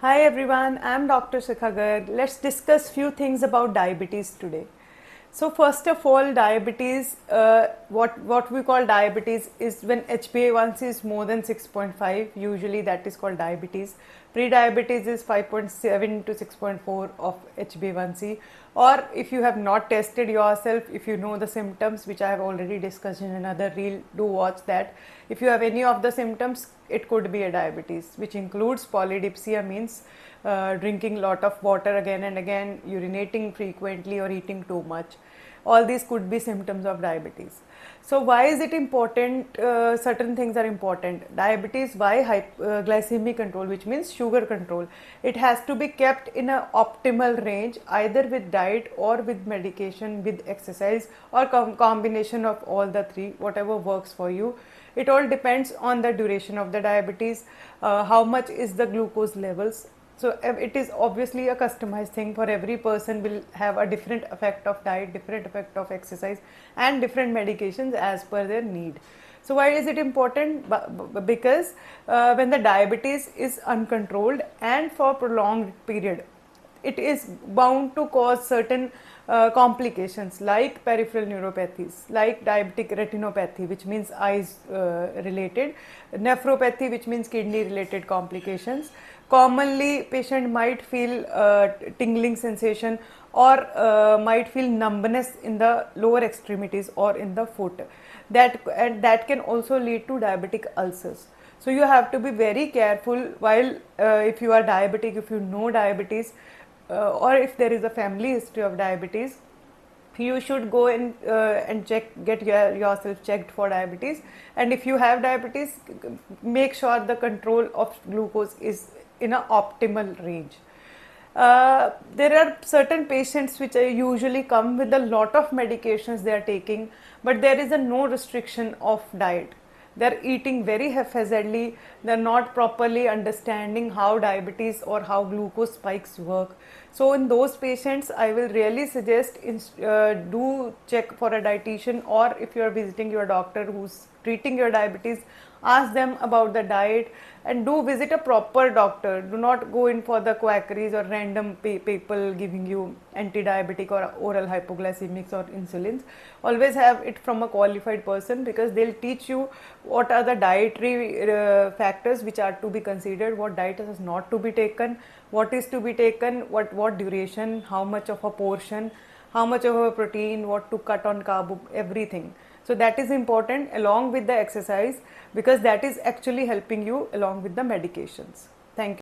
Hi everyone, I'm Dr. Shikha Garg. Let's discuss few things about diabetes today. So first of all, diabetes, what we call diabetes is when HbA1c is more than 6.5. Usually that is called diabetes. Pre-diabetes is 5.7 to 6.4 of HbA1c. Or if you have not tested yourself, if you know the symptoms, which I have already discussed in another reel, do watch that. If you have any of the symptoms, it could be a diabetes, which includes polydipsia, means drinking lot of water again and again, urinating frequently or eating too much. All these could be symptoms of diabetes. So why is it important? Certain things are important. Diabetes, why glycemic control, which means sugar control. It has to be kept in an optimal range, either with diet or with medication, with exercise, or combination of all the three, whatever works for you. It all depends on the duration of the diabetes, how much is the glucose levels. So it is obviously a customized thing. For every person will have a different effect of diet, different effect of exercise, and different medications as per their need. So why is it important? Because when the diabetes is uncontrolled and for prolonged period, it is bound to cause certain complications like peripheral neuropathies, like diabetic retinopathy, which means eyes related, nephropathy, which means kidney related complications. Commonly, patient might feel tingling sensation or might feel numbness in the lower extremities or in the foot. That can also lead to diabetic ulcers. So you have to be very careful while if you are diabetic, if you know diabetes, or if there is a family history of diabetes, you should go and get yourself checked for diabetes. And if you have diabetes, make sure the control of glucose is in an optimal range. There are certain patients which usually come with a lot of medications they are taking, but there is a no restriction of diet. They're eating very haphazardly, they're not properly understanding how diabetes or how glucose spikes work. So in those patients, I will really suggest do check for a dietitian, or if you are visiting your doctor who's treating your diabetes, ask them about the diet and do visit a proper doctor. Do not go in for the quackeries or random people giving you anti-diabetic or oral hypoglycemics or insulins. Always have it from a qualified person, because they'll teach you what are the dietary factors which are to be considered, what diet is not to be taken, what is to be taken, what duration, how much of a portion, how much of a protein, what to cut on carb, everything. So that is important along with the exercise, because that is actually helping you along with the medications. Thank you.